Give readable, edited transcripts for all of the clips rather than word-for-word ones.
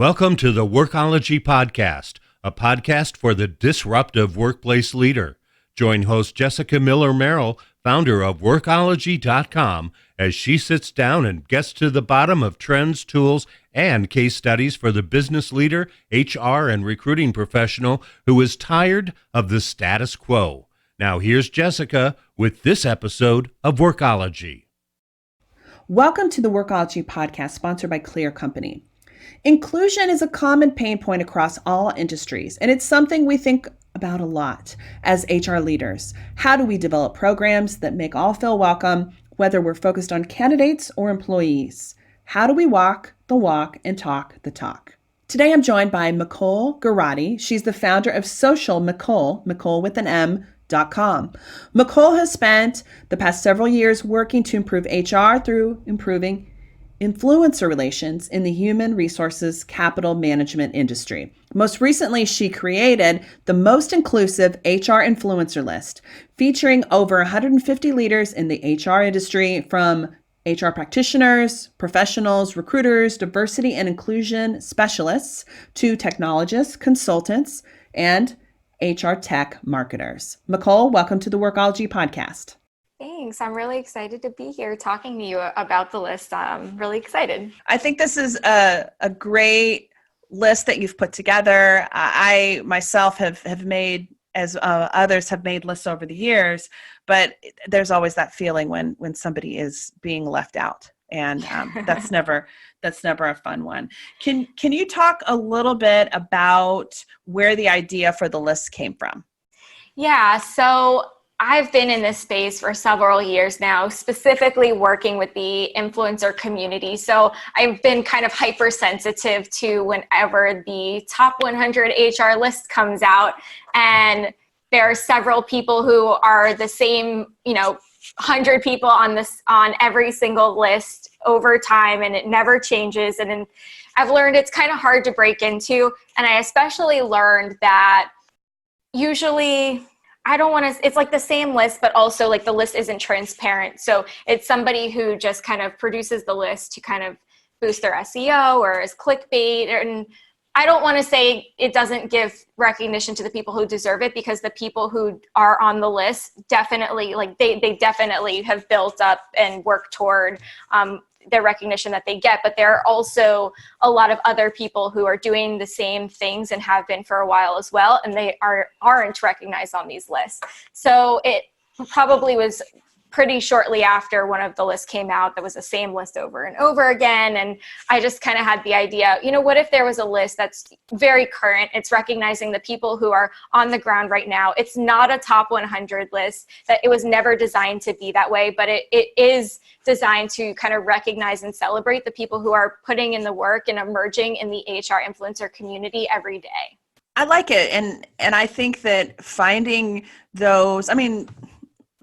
Welcome to the Workology Podcast, a podcast for the disruptive workplace leader. Join host Jessica Miller-Merrill, founder of Workology.com, as she sits down and gets to the bottom of trends, tools, and case studies for the business leader, HR, and recruiting professional who is tired of the status quo. Now here's Jessica with this episode of Workology. Welcome to the Workology Podcast, sponsored by Clear Company. Inclusion is a common pain point across all industries, and it's something we think about a lot as HR leaders. How do we develop programs that make all feel welcome, whether we're focused on candidates or employees? How do we walk the walk and talk the talk? Today, I'm joined by Mecole Garati. She's the founder of Social Mecole with an M.com. Mecole has spent the past several years working to improve HR through improving influencer relations in the human resources capital management industry. Most recently, she created the most inclusive HR influencer list, featuring over 150 leaders in the HR industry, from HR practitioners, professionals, recruiters, diversity and inclusion specialists, to technologists, consultants, and HR tech marketers. Mecole, welcome to the Workology Podcast. Thanks. I'm really excited to be here talking to you about the list. I'm really excited. I think this is a great list that you've put together. I myself have made, as others have made lists over the years, but there's always that feeling when somebody is being left out. And that's never a fun one. Can you talk a little bit about where the idea for the list came from? Yeah, so I've been in this space for several years now, specifically working with the influencer community. So I've been kind of hypersensitive to whenever the top 100 HR list comes out, and there are several people who are the same, 100 people on every single list over time, and it never changes. And I've learned it's kind of hard to break into. And I especially learned that usually it's like the same list, but also like the list isn't transparent. So it's somebody who just kind of produces the list to kind of boost their SEO or as clickbait. And I don't want to say it doesn't give recognition to the people who deserve it, because the people who are on the list definitely, they definitely have built up and worked toward their recognition that they get. But there are also a lot of other people who are doing the same things and have been for a while as well, and they aren't recognized on these lists. So it probably was pretty shortly after one of the lists came out that was the same list over and over again. And I just kind of had the idea, what if there was a list that's very current? It's recognizing the people who are on the ground right now. It's not a top 100 list. That it was never designed to be that way, but it is designed to kind of recognize and celebrate the people who are putting in the work and emerging in the HR influencer community every day. I like it. And I think that finding those,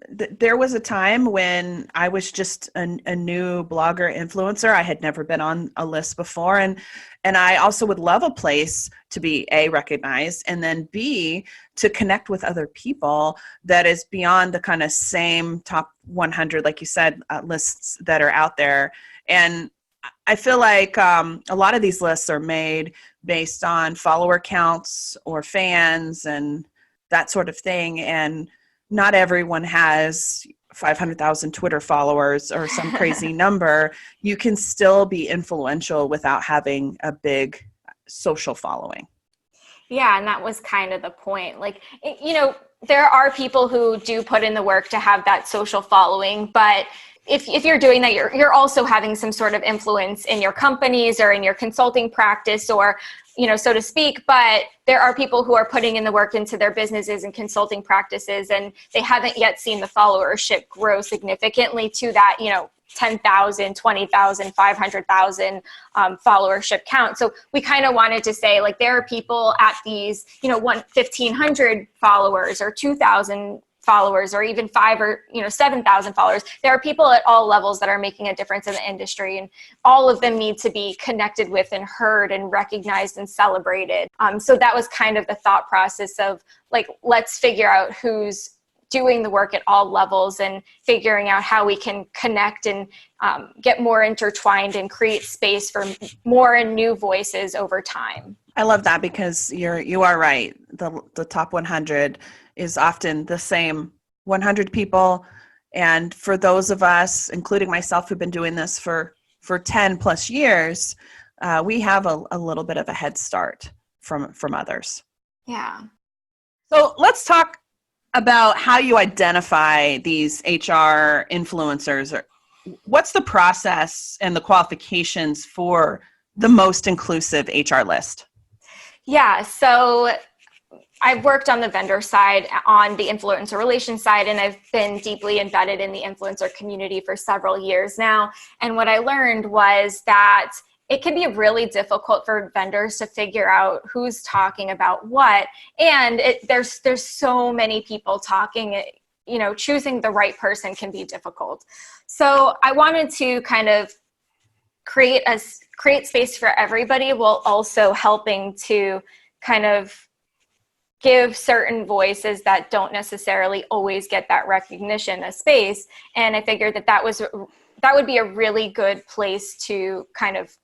there was a time when I was just a new blogger influencer. I had never been on a list before. And I also would love a place to be A, recognized, and then B, to connect with other people that is beyond the kind of same top 100, like you said, lists that are out there. And I feel like a lot of these lists are made based on follower counts or fans and that sort of thing. And not everyone has 500,000 Twitter followers or some crazy number. You can still be influential without having a big social following. Yeah, and that was kind of the point. There are people who do put in the work to have that social following, but if you're doing that, you're also having some sort of influence in your companies or in your consulting practice, or so to speak. But there are people who are putting in the work into their businesses and consulting practices, and they haven't yet seen the followership grow significantly to that 10,000, 20,000, 500,000 followership count. So we kind of wanted to say, there are people at these 1,500 followers or 2,000 followers, or even 5 or 7,000 followers. There are people at all levels that are making a difference in the industry, and all of them need to be connected with and heard and recognized and celebrated. So that was kind of the thought process of let's figure out who's doing the work at all levels and figuring out how we can connect and get more intertwined and create space for more and new voices over time. I love that because you are right. The top 100 is often the same 100 people. And for those of us, including myself, who've been doing this for 10 plus years, we have a little bit of a head start from others. Yeah. So let's talk about how you identify these HR influencers. What's the process and the qualifications for the most inclusive HR list? Yeah, so I've worked on the vendor side, on the influencer relations side, and I've been deeply embedded in the influencer community for several years now. And what I learned was that it can be really difficult for vendors to figure out who's talking about what. And there's so many people talking, choosing the right person can be difficult. So I wanted to kind of create space for everybody while also helping to kind of give certain voices that don't necessarily always get that recognition a space. And I figured that would be a really good place to kind of,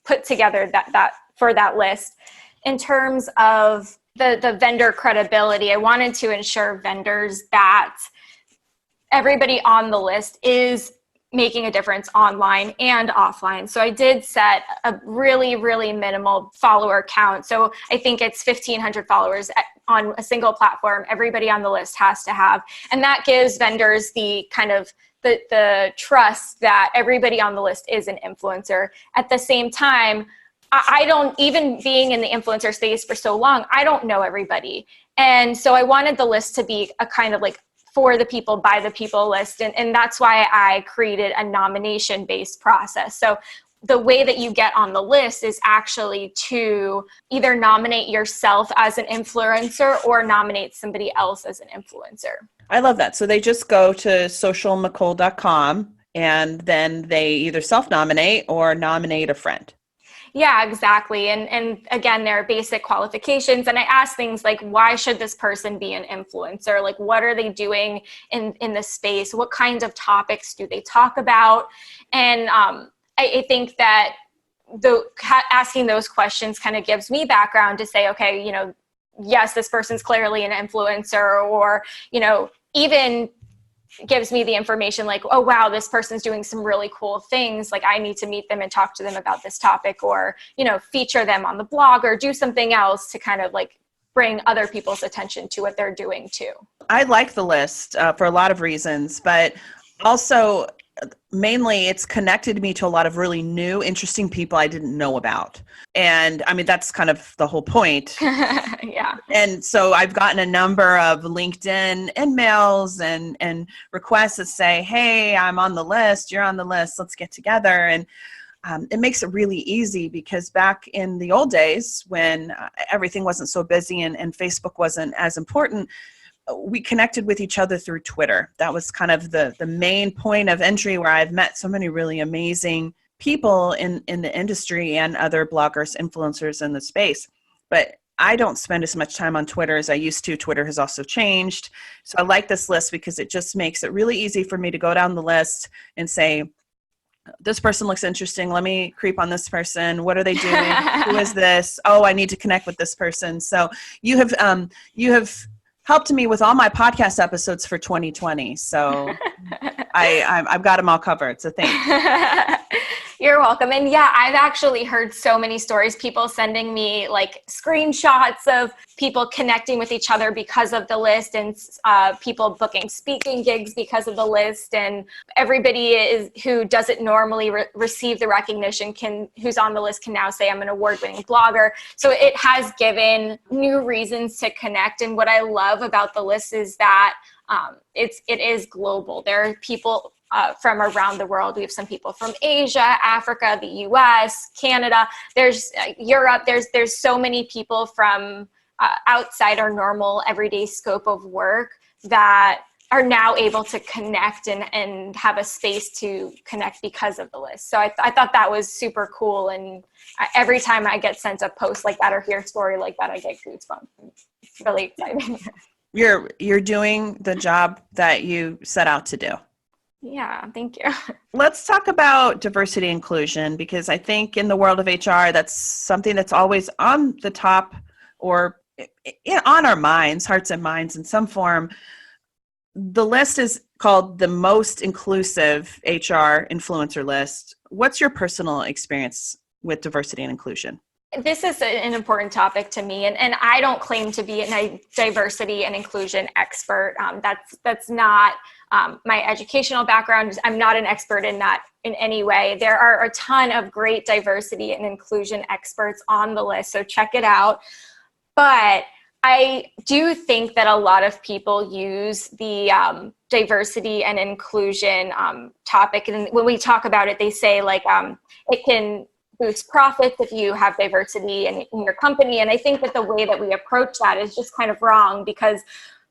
put together that for that list. In terms of the vendor credibility, I wanted to ensure vendors that everybody on the list is making a difference online and offline. So I did set a really, really minimal follower count. So I think it's 1,500 followers on a single platform. Everybody on the list has to have, and that gives vendors the kind of the trust that everybody on the list is an influencer. At the same time, I don't, even being in the influencer space for so long, I don't know everybody. And so I wanted the list to be a kind of like for the people, by the people list. And that's why I created a nomination-based process. So the way that you get on the list is actually to either nominate yourself as an influencer or nominate somebody else as an influencer. I love that. So they just go to socialmccole.com and then they either self-nominate or nominate a friend. Yeah, exactly. And again, there are basic qualifications. And I ask things like, why should this person be an influencer? Like, what are they doing in the space? What kinds of topics do they talk about? And I think that asking those questions kind of gives me background to say, okay, yes, this person's clearly an influencer, or, even gives me the information like, oh, wow, this person's doing some really cool things. Like, I need to meet them and talk to them about this topic, or, feature them on the blog or do something else to kind of like bring other people's attention to what they're doing too. I like the list for a lot of reasons, but also mainly it's connected me to a lot of really new, interesting people I didn't know about. And I mean, that's kind of the whole point. Yeah. And so I've gotten a number of LinkedIn emails and requests that say, hey, I'm on the list, you're on the list, let's get together. And it makes it really easy because back in the old days when everything wasn't so busy and Facebook wasn't as important, we connected with each other through Twitter. That was kind of the main point of entry where I've met so many really amazing people in the industry and other bloggers, influencers in the space. But I don't spend as much time on Twitter as I used to. Twitter has also changed. So I like this list because it just makes it really easy for me to go down the list and say, this person looks interesting. Let me creep on this person. What are they doing? Who is this? Oh, I need to connect with this person. So you have helped me with all my podcast episodes for 2020. So I've got them all covered. So thanks. You're welcome. And yeah, I've actually heard so many stories, people sending me like screenshots of people connecting with each other because of the list, and people booking speaking gigs because of the list. And everybody who doesn't normally receive the recognition who's on the list can now say, I'm an award-winning blogger. So it has given new reasons to connect. And what I love about the list is that it is global. There are people from around the world. We have some people from Asia, Africa, the US, Canada, there's Europe, there's so many people from outside our normal everyday scope of work that are now able to connect and have a space to connect because of the list. So I thought that was super cool. And every time I get sent a post like that or hear a story like that, I get goosebumps. It's really exciting. You're doing the job that you set out to do. Yeah, thank you. Let's talk about diversity inclusion, because I think in the world of HR, that's something that's always on the top or on our minds, hearts and minds in some form. The list is called the most inclusive HR influencer list. What's your personal experience with diversity and inclusion? This is an important topic to me, and I don't claim to be a diversity and inclusion expert. That's not my educational background. I'm not an expert in that in any way. There are a ton of great diversity and inclusion experts on the list, so check it out. But I do think that a lot of people use the diversity and inclusion topic, and when we talk about it, they say like it can boost profits if you have diversity in your company. And I think that the way that we approach that is just kind of wrong, because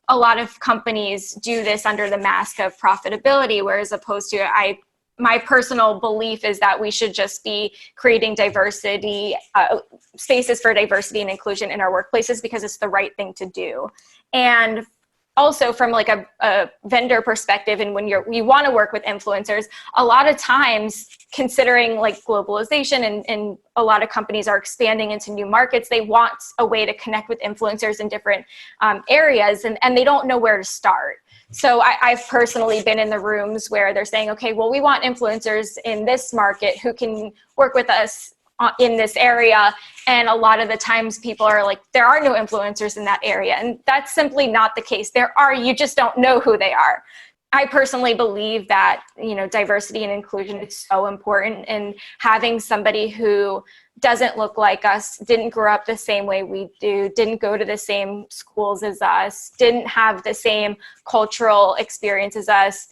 a lot of companies do this under the mask of profitability, whereas opposed to my personal belief is that we should just be creating diversity, spaces for diversity and inclusion in our workplaces because it's the right thing to do. And also from like a vendor perspective, and when you want to work with influencers, a lot of times considering like globalization and a lot of companies are expanding into new markets, they want a way to connect with influencers in different areas, and they don't know where to start. So I've personally been in the rooms where they're saying, okay, well, we want influencers in this market who can work with us in this area. And a lot of the times people are like, there are no influencers in that area. And that's simply not the case. There are, you just don't know who they are. I personally believe that, diversity and inclusion is so important, and having somebody who doesn't look like us, didn't grow up the same way we do, didn't go to the same schools as us, didn't have the same cultural experience as us,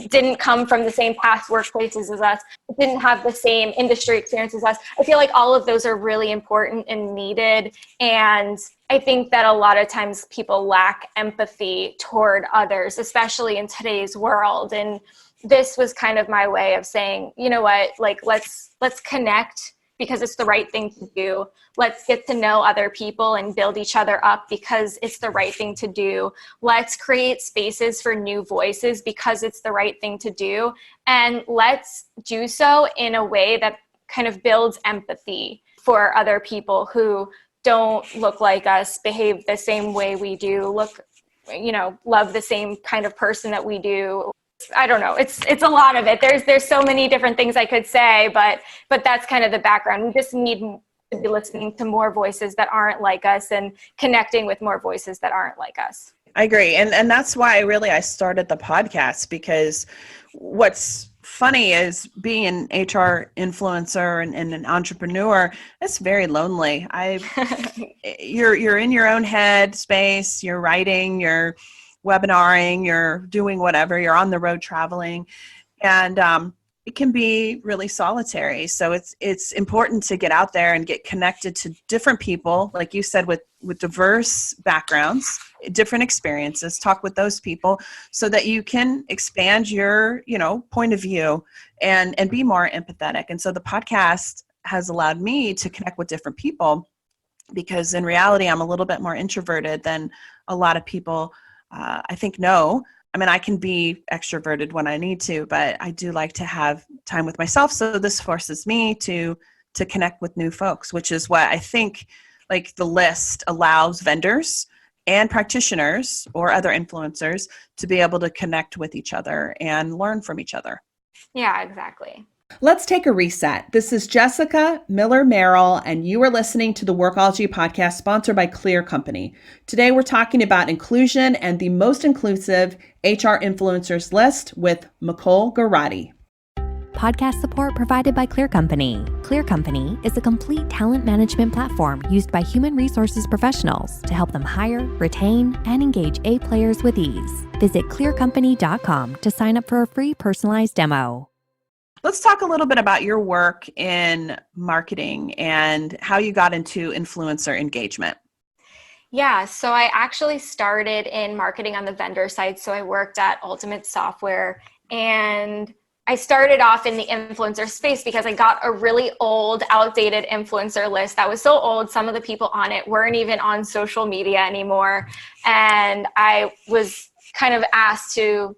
didn't come from the same past workplaces as us, didn't have the same industry experience as us. I feel like all of those are really important and needed. And I think that a lot of times people lack empathy toward others, especially in today's world. And this was kind of my way of saying, you know what, like let's connect because it's the right thing to do. Let's get to know other people and build each other up because it's the right thing to do. Let's create spaces for new voices because it's the right thing to do. And let's do so in a way that kind of builds empathy for other people who don't look like us, behave the same way we do, love the same kind of person that we do. I don't know. It's a lot of it. There's so many different things I could say, but that's kind of the background. We just need to be listening to more voices that aren't like us and connecting with more voices that aren't like us. I agree. And that's why I started the podcast, because what's funny is being an HR influencer and an entrepreneur, it's very lonely. You're in your own head space, you're writing, you're webinaring, you're doing whatever, you're on the road traveling, and it can be really solitary. So it's important to get out there and get connected to different people, like you said, with diverse backgrounds, different experiences, talk with those people so that you can expand your, point of view and be more empathetic. And so the podcast has allowed me to connect with different people, because in reality, I'm a little bit more introverted than a lot of people I think no. I mean, I can be extroverted when I need to, but I do like to have time with myself. So this forces me to connect with new folks, which is what I think like the list allows vendors and practitioners or other influencers to be able to connect with each other and learn from each other. Yeah, exactly. Let's take a reset. This is Jessica Miller Merrill, and you are listening to the Workology podcast sponsored by Clear Company. Today, we're talking about inclusion and the most inclusive HR influencers list with Nicole Garati. Podcast support provided by Clear Company. Clear Company is a complete talent management platform used by human resources professionals to help them hire, retain, and engage A players with ease. Visit clearcompany.com to sign up for a free personalized demo. Let's talk a little bit about your work in marketing and how you got into influencer engagement. Yeah, so I actually started in marketing on the vendor side. So I worked at Ultimate Software, and I started off in the influencer space because I got a really old, outdated influencer list that was so old. Some of the people on it weren't even on social media anymore. And I was kind of asked to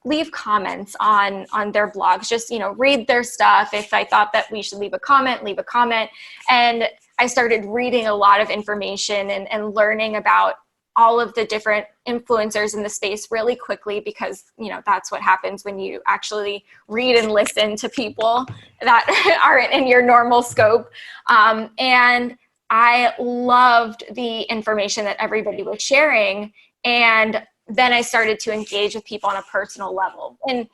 leave comments on their blogs, just, read their stuff. If I thought that we should leave a comment. And I started reading a lot of information and learning about all of the different influencers in the space really quickly, because, that's what happens when you actually read and listen to people that aren't in your normal scope. And I loved the information that everybody was sharing. And then I started to engage with people on a personal level. And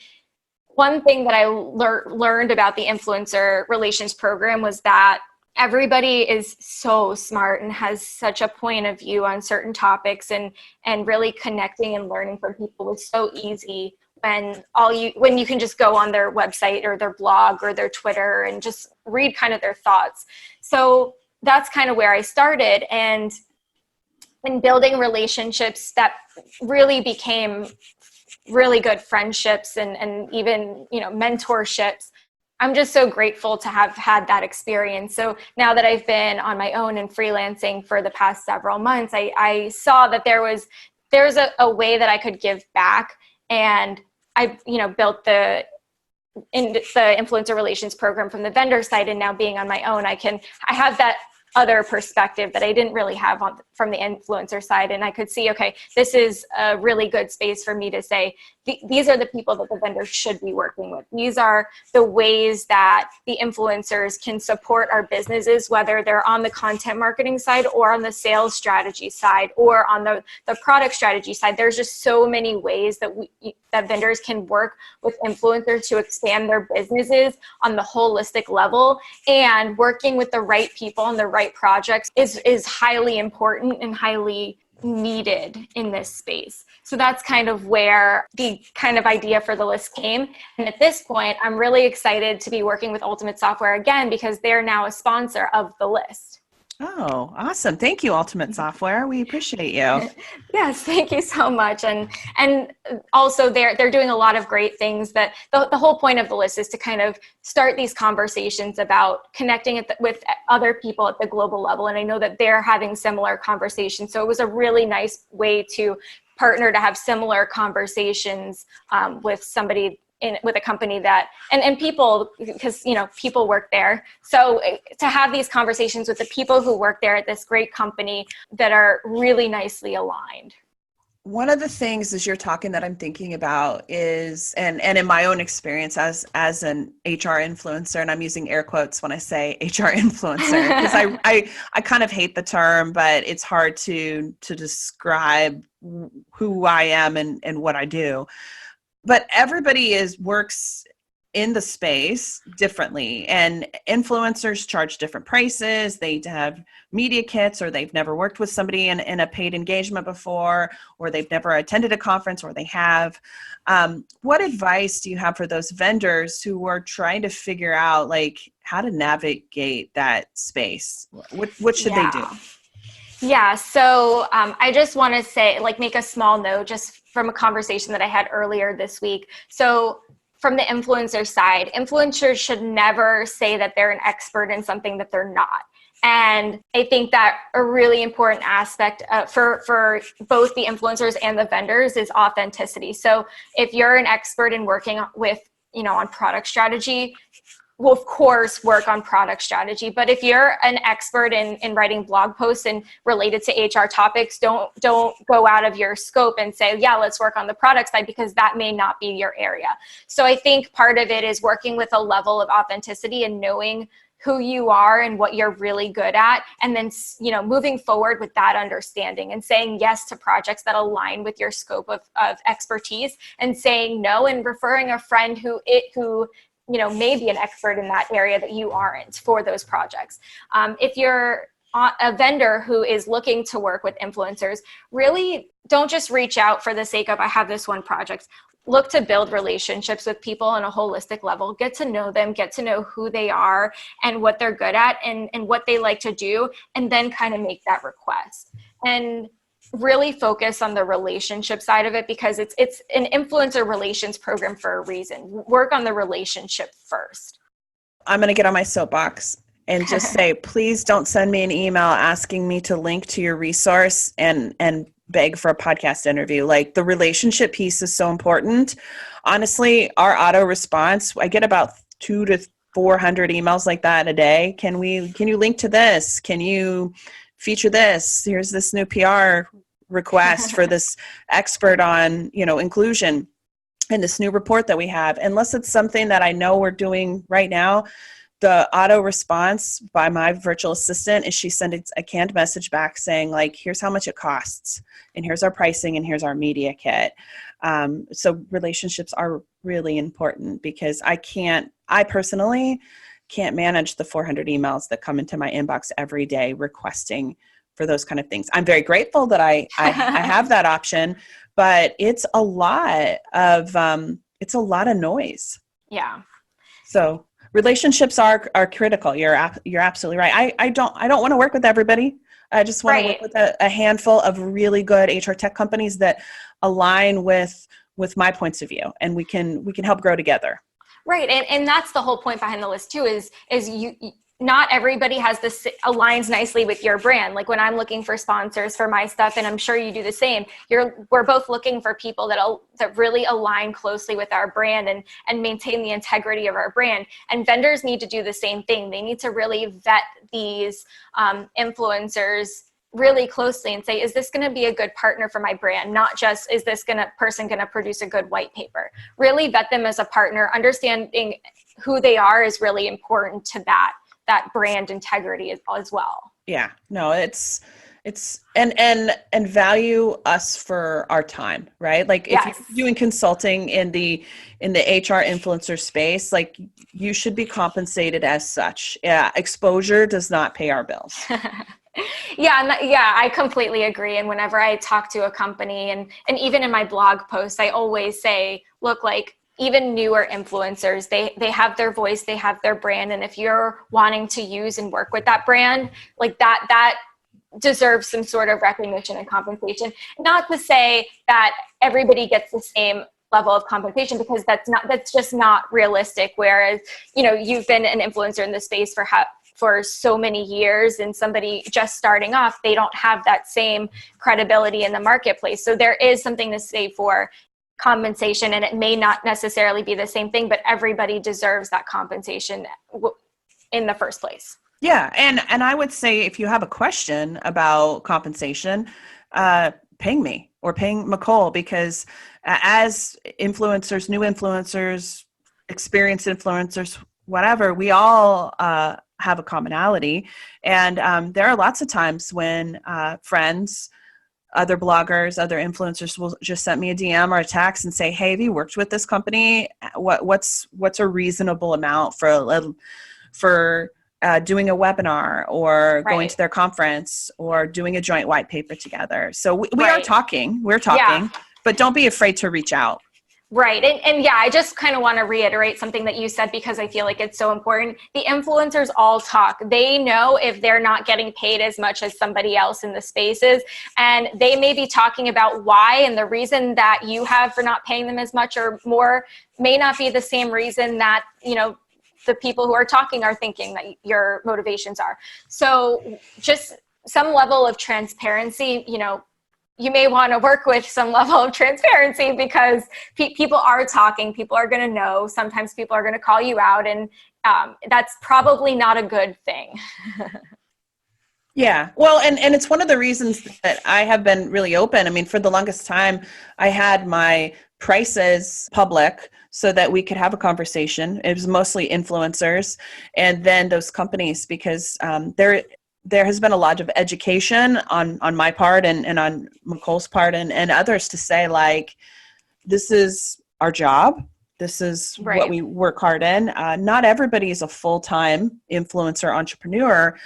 one thing that I learned about the influencer relations program was that everybody is so smart and has such a point of view on certain topics, and really connecting and learning from people was so easy when you can just go on their website or their blog or their Twitter and just read kind of their thoughts. So that's kind of where I started, and in building relationships that really became really good friendships and even, mentorships. I'm just so grateful to have had that experience. So now that I've been on my own and freelancing for the past several months, I saw that there's a way that I could give back. And I, built the influencer relations program from the vendor side, and now being on my own, I have that other perspective that I didn't really have from the influencer side. And I could see, okay, this is a really good space for me to say, these are the people that the vendors should be working with. These are the ways that the influencers can support our businesses, whether they're on the content marketing side or on the sales strategy side or on the product strategy side. There's just so many ways that vendors can work with influencers to expand their businesses on the holistic level. And working with the right people and the right projects is highly important and highly needed in this space. So that's kind of where the kind of idea for the list came. And at this point, I'm really excited to be working with Ultimate Software again, because they're now a sponsor of the list. Oh, awesome. Thank you, Ultimate Software. We appreciate you. Yes, thank you so much. And also they're doing a lot of great things. That the whole point of the list is to kind of start these conversations about connecting with other people at the global level. And I know that they're having similar conversations. So it was a really nice way to partner to have similar conversations with somebody with a company that, and people, because, people work there. So to have these conversations with the people who work there at this great company that are really nicely aligned. One of the things as you're talking that I'm thinking about is, and in my own experience as an HR influencer, and I'm using air quotes when I say HR influencer, because I kind of hate the term, but it's hard to describe who I am and what I do. But everybody works in the space differently, and influencers charge different prices. They have media kits, or they've never worked with somebody in a paid engagement before, or they've never attended a conference, or they have. What advice do you have for those vendors who are trying to figure out how to navigate that space? What should they do? Yeah, so I just want to say, make a small note just from a conversation that I had earlier this week. So from the influencer side, influencers should never say that they're an expert in something that they're not. And I think that a really important aspect for both the influencers and the vendors is authenticity. So if you're an expert in working with, on product strategy, will of course work on product strategy. But if you're an expert in writing blog posts and related to HR topics, don't go out of your scope and say, yeah, let's work on the product side, because that may not be your area. So I think part of it is working with a level of authenticity and knowing who you are and what you're really good at, and then moving forward with that understanding and saying yes to projects that align with your scope of expertise, and saying no and referring a friend who may be an expert in that area that you aren't for those projects. If you're a vendor who is looking to work with influencers, really don't just reach out for the sake of, I have this one project. Look to build relationships with people on a holistic level. Get to know them, get to know who they are and what they're good at and what they like to do, and then kind of make that request. And really focus on the relationship side of it, because it's an influencer relations program for a reason. Work on the relationship first. I'm going to get on my soapbox and just say, please don't send me an email asking me to link to your resource and beg for a podcast interview. Like, the relationship piece is so important. Honestly, our auto response, I get about 200 to 400 emails like that a day. Can you link to this? Can you feature this? Here's this new PR request for this expert on, inclusion, and this new report that we have. Unless it's something that I know we're doing right now, the auto response by my virtual assistant is she sends a canned message back saying, like, here's how much it costs, and here's our pricing, and here's our media kit. So relationships are really important, because I personally can't manage the 400 emails that come into my inbox every day requesting for those kind of things. I'm very grateful that I have that option, but it's a lot of noise. Yeah. So relationships are critical. You're absolutely right. I don't want to work with everybody. I just want to work with a handful of really good HR tech companies that align with my points of view, and we can help grow together. Right. And that's the whole point behind the list too, is you not everybody aligns nicely with your brand. Like, when I'm looking for sponsors for my stuff, and I'm sure you do the same, we're both looking for people that really align closely with our brand and maintain the integrity of our brand. And vendors need to do the same thing. They need to really vet these influencers really closely and say, is this going to be a good partner for my brand? Not just, is this person going to produce a good white paper? Really vet them as a partner. Understanding who they are is really important to that brand integrity as well. Yeah, no, it's and value us for our time, right? Like, if you're doing consulting in the HR influencer space, like, you should be compensated as such. Yeah, exposure does not pay our bills. Yeah, I completely agree. And whenever I talk to a company, and even in my blog posts, I always say, look, like, even newer influencers, they have their voice, they have their brand. And if you're wanting to use and work with that brand, like, that deserves some sort of recognition and compensation. Not to say that everybody gets the same level of compensation, because that's just not realistic. Whereas, you've been an influencer in the space for so many years, and somebody just starting off, they don't have that same credibility in the marketplace. So there is something to say for compensation, and it may not necessarily be the same thing, but everybody deserves that compensation in the first place. Yeah. And I would say, if you have a question about compensation, ping me or ping Nicole, because as influencers, new influencers, experienced influencers, whatever, we all have a commonality. And there are lots of times when friends, other bloggers, other influencers will just send me a DM or a text and say, hey, have you worked with this company? What's a reasonable amount for doing a webinar, or going to their conference, or doing a joint white paper together? So we are talking, but don't be afraid to reach out. Right. And I just kind of want to reiterate something that you said, because I feel like it's so important. The influencers all talk. They know if they're not getting paid as much as somebody else in the spaces, and they may be talking about why, and the reason that you have for not paying them as much or more may not be the same reason that, the people who are talking are thinking that your motivations are. So just some level of transparency, you may want to work with some level of transparency, because people are talking, people are going to know. Sometimes people are going to call you out, and that's probably not a good thing. Yeah. Well, and it's one of the reasons that I have been really open. I mean, for the longest time, I had my prices public so that we could have a conversation. It was mostly influencers and then those companies, because there has been a lot of education on my part and on Nicole's part and others to say, like, this is our job. This is what we work hard in. Not everybody is a full-time influencer entrepreneur.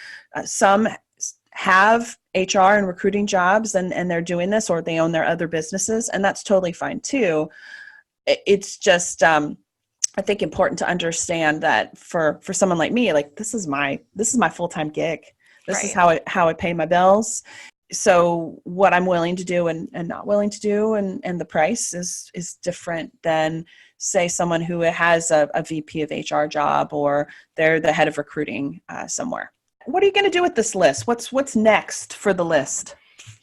Some have HR and recruiting jobs and they're doing this, or they own their other businesses, and that's totally fine too. It's just, I think, important to understand that for someone like me, like, this is my full-time gig. This is how I pay my bills. So what I'm willing to do and not willing to do, and the price is different than, say, someone who has a VP of HR job, or they're the head of recruiting somewhere. What are you going to do with this list? What's next for the list?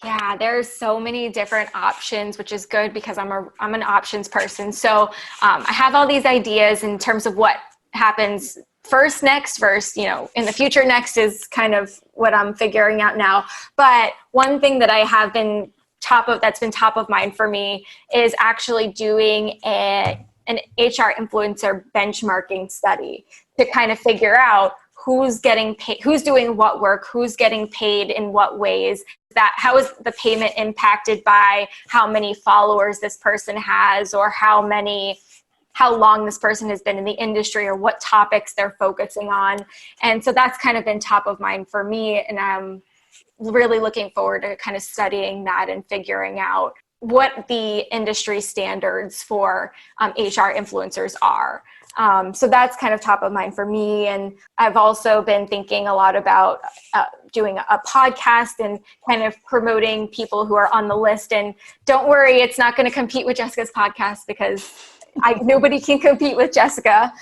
Yeah, there's so many different options, which is good because I'm an options person. So I have all these ideas in terms of what happens next, in the future. Next is kind of what I'm figuring out now. But one thing that I have been that's been top of mind for me is actually doing an HR influencer benchmarking study to kind of figure out who's getting paid, who's doing what work, who's getting paid in what ways, how is the payment impacted by how many followers this person has, or how long this person has been in the industry, or what topics they're focusing on. And so that's kind of been top of mind for me. And I'm really looking forward to kind of studying that and figuring out what the industry standards for HR influencers are. So that's kind of top of mind for me. And I've also been thinking a lot about doing a podcast and kind of promoting people who are on the list. And don't worry, it's not going to compete with Jessica's podcast, because nobody can compete with Jessica.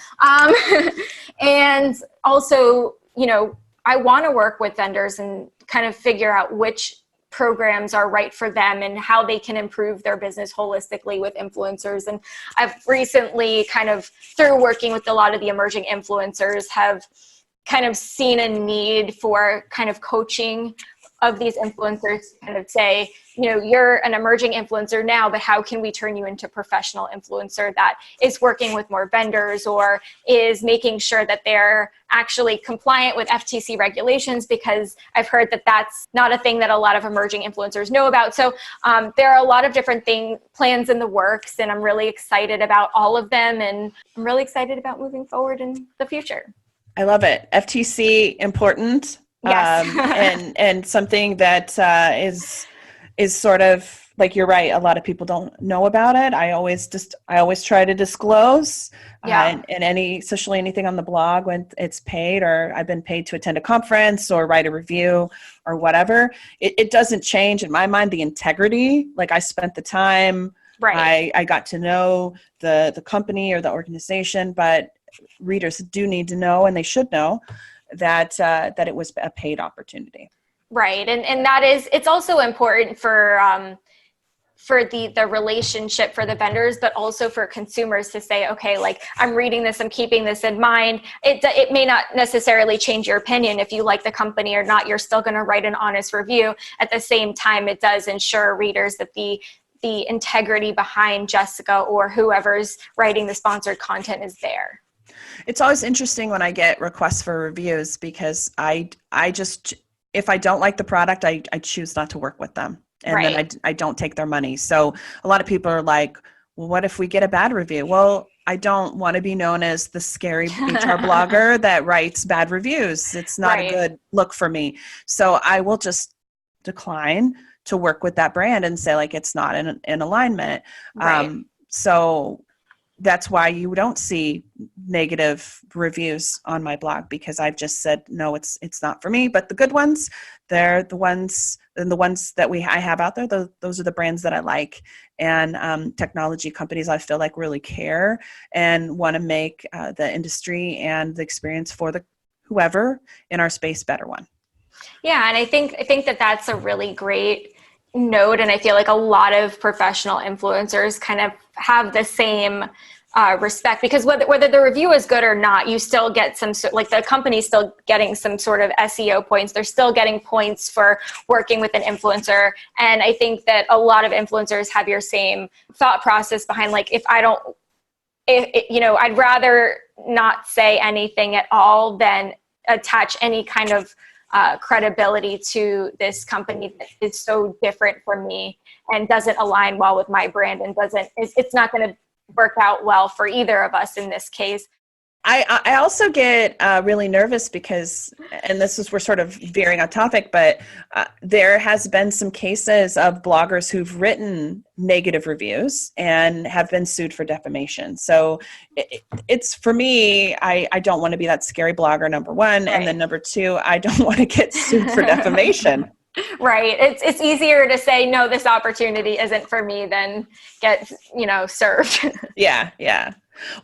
And also, I want to work with vendors and kind of figure out which programs are right for them and how they can improve their business holistically with influencers. And I've recently, kind of through working with a lot of the emerging influencers, have kind of seen a need for kind of coaching of these influencers to kind of say, you're an emerging influencer now, but how can we turn you into a professional influencer that is working with more vendors, or is making sure that they're actually compliant with FTC regulations, because I've heard that that's not a thing that a lot of emerging influencers know about. So there are a lot of different plans in the works, and I'm really excited about all of them, and I'm really excited about moving forward in the future. I love it. FTC, important. Yes. and something that is sort of like, you're right, a lot of people don't know about it. I always try to disclose, and especially anything on the blog when it's paid, or I've been paid to attend a conference or write a review or whatever. It doesn't change in my mind the integrity. Like, I spent the time, Right. I got to know the company or the organization, but readers do need to know, and they should know, that it was a paid opportunity. Right. And that is, it's also important for the relationship for the vendors, but also for consumers to say, okay, like, I'm reading this, I'm keeping this in mind. It may not necessarily change your opinion if you like the company or not. You're still going to write an honest review. At the same time, it does ensure readers that the integrity behind Jessica or whoever's writing the sponsored content is there. It's always interesting when I get requests for reviews, because I just, if I don't like the product, I choose not to work with them. And Right. then I don't take their money. So a lot of people are like, well, what if we get a bad review? Well, I don't want to be known as the scary HR blogger that writes bad reviews. It's not Right. a good look for me. So I will just decline to work with that brand and say, like, it's not in alignment. Right. So that's why you don't see negative reviews on my blog, because I've just said, no, it's not for me. But the good ones, they're the ones, and the ones that I have out there, those are the brands that I like. And technology companies, I feel like, really care and want to make the industry and the experience for whoever in our space better one. Yeah. And I think that that's a really great note. And I feel like a lot of professional influencers kind of have the same respect, because whether the review is good or not, you still get some, like, the company's still getting some sort of SEO points. They're still getting points for working with an influencer. And I think that a lot of influencers have your same thought process behind, like, I'd rather not say anything at all than attach any kind of credibility to this company that is so different from me and doesn't align well with my brand, and it's not going to work out well for either of us in this case. I also get really nervous because, and we're sort of veering on topic, but there has been some cases of bloggers who've written negative reviews and have been sued for defamation. So it's, for me, I don't want to be that scary blogger, number one. Right. And then number two, I don't want to get sued for defamation. Right. It's easier to say, no, this opportunity isn't for me than get, served. Yeah, yeah.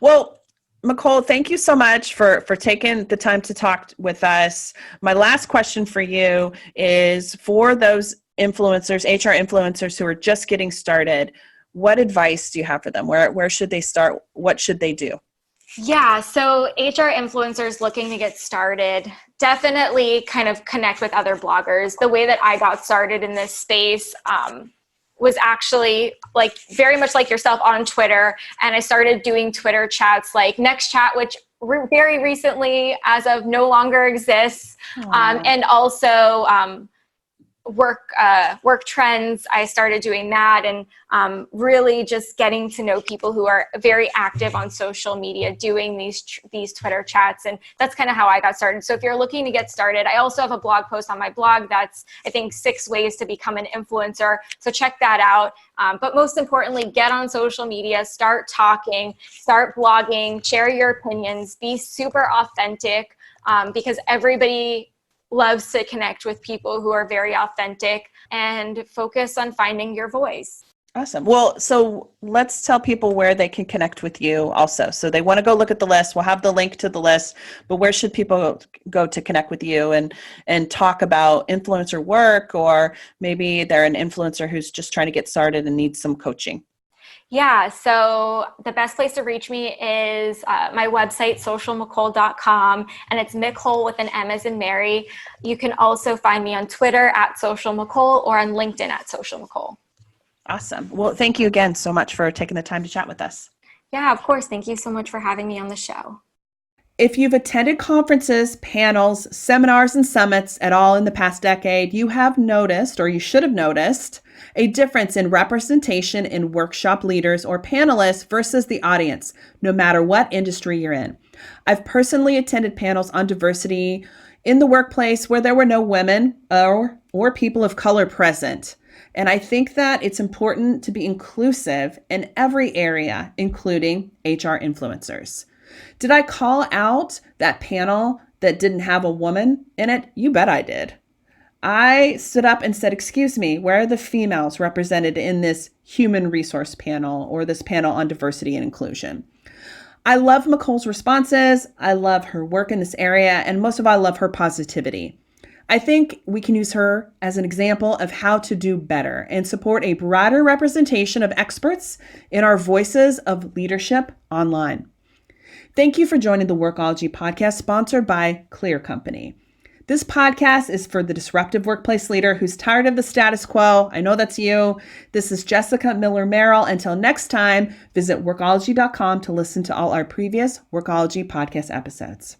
Well, Nicole, thank you so much for taking the time to talk with us. My last question for you is for those influencers, HR influencers who are just getting started, what advice do you have for them? Where should they start? What should they do? Yeah, so HR influencers looking to get started, definitely kind of connect with other bloggers. The way that I got started in this space was actually like very much like yourself on Twitter. And I started doing Twitter chats like Next Chat, which very recently as of no longer exists. And also work trends. I started doing that and really just getting to know people who are very active on social media, doing these Twitter chats. And that's kind of how I got started. So if you're looking to get started, I also have a blog post on my blog that's, I think, 6 ways to become an influencer. So check that out. But most importantly, get on social media, start talking, start blogging, share your opinions, be super authentic because everybody loves to connect with people who are very authentic and focus on finding your voice. Awesome. Well, so let's tell people where they can connect with you also. So they want to go look at the list. We'll have the link to the list, but where should people go to connect with you and talk about influencer work, or maybe they're an influencer who's just trying to get started and needs some coaching? Yeah, so the best place to reach me is my website, socialmccole.com, and it's Mccole with an M as in Mary. You can also find me on Twitter at socialmccole or on LinkedIn at socialmccole. Awesome. Well, thank you again so much for taking the time to chat with us. Yeah, of course. Thank you so much for having me on the show. If you've attended conferences, panels, seminars, and summits at all in the past decade, you have noticed, or you should have noticed, a difference in representation in workshop leaders or panelists versus the audience, no matter what industry you're in. I've personally attended panels on diversity in the workplace where there were no women or people of color present. And I think that it's important to be inclusive in every area, including HR influencers. Did I call out that panel that didn't have a woman in it? You bet I did. I stood up and said, excuse me, where are the females represented in this human resource panel or this panel on diversity and inclusion? I love Mccole's responses. I love her work in this area. And most of all, I love her positivity. I think we can use her as an example of how to do better and support a broader representation of experts in our voices of leadership online. Thank you for joining the Workology podcast sponsored by Clear Company. This podcast is for the disruptive workplace leader who's tired of the status quo. I know that's you. This is Jessica Miller Merrill. Until next time, visit workology.com to listen to all our previous Workology podcast episodes.